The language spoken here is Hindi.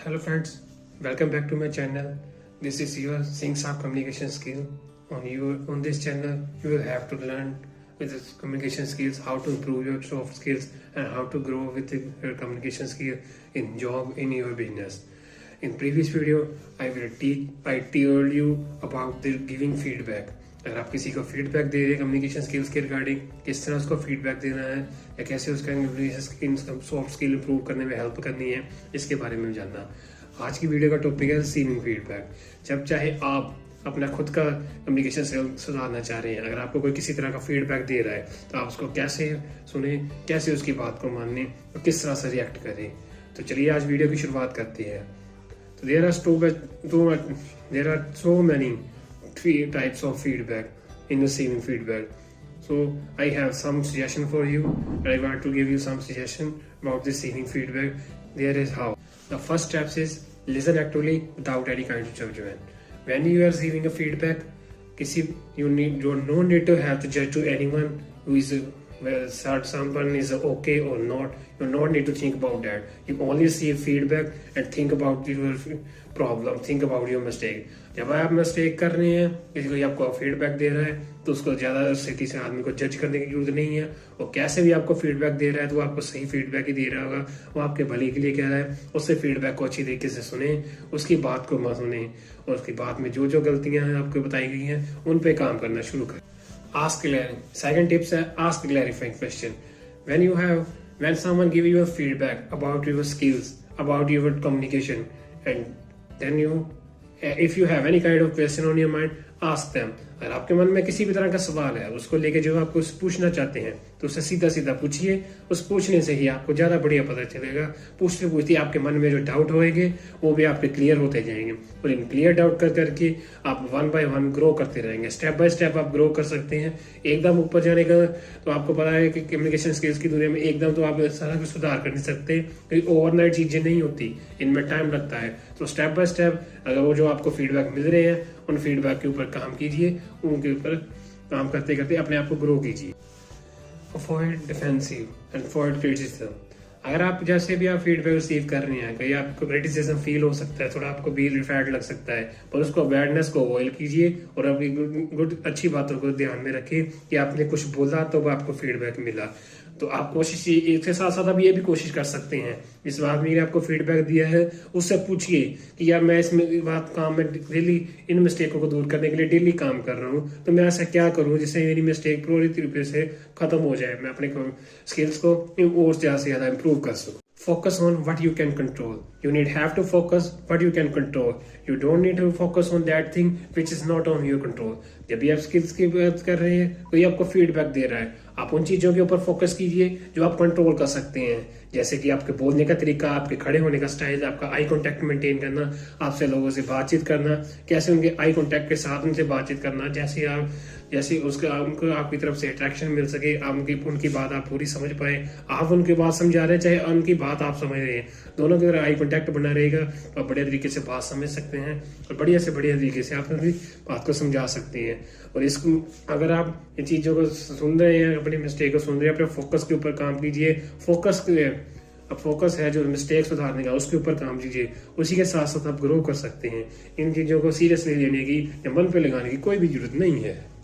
Hello friends, welcome back to my channel. This is your SingSap communication skill. On this channel, you will have to learn with this communication skills how to improve your soft skills and how to grow with your communication skill in job in your business. In previous video, I told you about the giving feedback. अगर आप किसी को फीडबैक दे रहे हैं कम्युनिकेशन स्किल्स के रिगार्डिंग, किस तरह उसको फीडबैक देना है या कैसे उसका सॉफ्ट स्किल इंप्रूव करने में हेल्प करनी है, इसके बारे में जानना। आज की वीडियो का टॉपिक है रिसीविंग फीडबैक। जब चाहे आप अपना खुद का कम्युनिकेशन स्किल सुधारना चाह रहे हैं, अगर आपको कोई किसी तरह का फीडबैक दे रहा है तो आप उसको कैसे सुने, कैसे उसकी बात को मानने और किस तरह से रिएक्ट करें। तो चलिए आज वीडियो की शुरुआत करते हैं। तो there are so many three types of feedback in receiving feedback. So I have some suggestion for you. I want to give you some suggestion about receiving feedback. There is how. The first step is listen actively without any kind of judgment. When you are receiving a feedback, you no need to have to judge to anyone who is whether someone is okay or not. You don't need to think about that. You only receive feedback and think about your problem, think about your mistake. जब आप मिस्टेक कर रहे हैं, किसी को आपको फीडबैक दे रहा है, तो उसको ज्यादा स्थिति से आदमी को जज करने की जरूरत नहीं है। और कैसे भी आपको फीडबैक दे रहा है तो वो आपको सही फीडबैक ही दे रहा होगा, वो आपके भले के लिए कह रहा है। उससे फीडबैक को अच्छी तरीके से सुने, उसकी बात को मत सुने और उसकी बात में जो जो गलतियां हैं आपको बताई गई हैं उन पे काम करना शुरू करें। Second tips है ask clarifying question. When someone give you a feedback about your skills, about your communication, and then if you have any kind of question on your mind, ask them. अगर आपके मन में किसी भी तरह का सवाल है उसको लेके जो आपको पूछना चाहते हैं तो उसे सीधा सीधा पूछिए। उस पूछने से ही आपको ज्यादा बढ़िया पता चलेगा। पूछते पूछते आपके मन में जो डाउट होएंगे वो भी आपके क्लियर होते जाएंगे और इन क्लियर डाउट कर करके आप 1 by 1 ग्रो करते रहेंगे। स्टेप बाय स्टेप आप ग्रो कर सकते हैं। एकदम ऊपर जाने का तो आपको पता है कि कम्युनिकेशन स्किल्स की दुनिया में एकदम तो आप सारा कुछ सुधार कर नहीं सकते, क्योंकि ओवरनाइट चीजें नहीं होती, इनमें टाइम लगता है। तो स्टेप बाय स्टेप अगर वो जो आपको फीडबैक मिल रहे हैं उन फीडबैक के ऊपर काम कीजिए, उनके ऊपर काम करते करते अपने आप को ग्रो कीजिए। Avoid defensive and avoid criticism. अगर आप जैसे भी आप फीडबैक रिसीव कर रहे हैं, कहीं आपको क्रिटिसिज्म फील हो सकता है, थोड़ा आपको भी रिफैक्ट लग सकता है, पर उसको बैडनेस को अवॉइड कीजिए और अपनी गुड अच्छी बातों को ध्यान में रखें कि आपने कुछ बोला तो आपको फीडबैक मिला। तो आप कोशिश इसके साथ साथ आप ये भी कोशिश कर सकते हैं, जिस आदमी ने आपको फीडबैक दिया है उससे पूछिए कि यार मैं इसमें बात काम में डेली इन मिस्टेकों को दूर करने के लिए डेली काम कर रहा हूँ, तो मैं ऐसा क्या करूँ जिससे मेरी मिस्टेक पूरी तरीके से खत्म हो जाए, मैं अपने स्किल्स को और ज्यादा से ज्यादा इंप्रूव कर सकूँ। Focus on what you can control. You have to focus what you can control. You don't need to focus on that thing which is not on your control. जब भी आप स्किल्स की बात कर रहे हैं, कोई आपको फीडबैक दे रहा है, आप उन चीजों के ऊपर फोकस कीजिए जो आप कंट्रोल कर सकते हैं, जैसे कि आपके बोलने का तरीका, आपके खड़े होने का स्टाइल, आपका आई कांटेक्ट मेंटेन करना, आपसे लोगों से बातचीत करना, कैसे उनके आई कांटेक्ट के साथ उनसे बातचीत करना, जैसे उनको आपकी तरफ से अट्रैक्शन मिल सके, उनकी बात आप पूरी समझ पाए, आप उनकी बात समझा रहे हैं चाहे उनकी बात आप समझ रहे हैं, दोनों की तरह आई कांटेक्ट बना रहेगा तो आप बढ़िया तरीके से बात समझ सकते हैं और बढ़िया से बढ़िया तरीके से आप उनकी बात को समझा सकते हैं। और इसको अगर आप इन चीजों को सुन रहे हैं, अपनी मिस्टेक को सुन रहे हैं, अपने फोकस के ऊपर काम कीजिए। फोकस है जो मिस्टेक सुधारने का, उसके ऊपर काम कीजिए। उसी के साथ साथ आप ग्रो कर सकते हैं। इन चीजों को सीरियसली लेने की या मन पे लगाने की कोई भी जरूरत नहीं है।